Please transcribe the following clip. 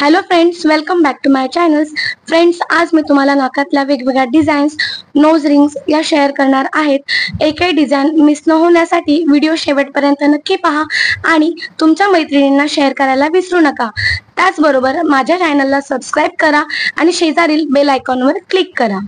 Hello friends, welcome back to my channels. Friends, आज मी तुम्हाला नाकातल्या वेगवेगळ्या डिझाईन्स, नोज रिंग्स या शेअर करणार आहेत. एकही डिझाईन मिस न होण्यासाठी व्हिडिओ शेवटपर्यंत नक्की पहा आणि तुमच्या मैत्रिणींना शेअर करायला विसरू नका. त्याचबरोबर माझ्या चॅनलला सबस्क्राईब करा आणि शेजारील बेल आयकॉनवर क्लिक करा.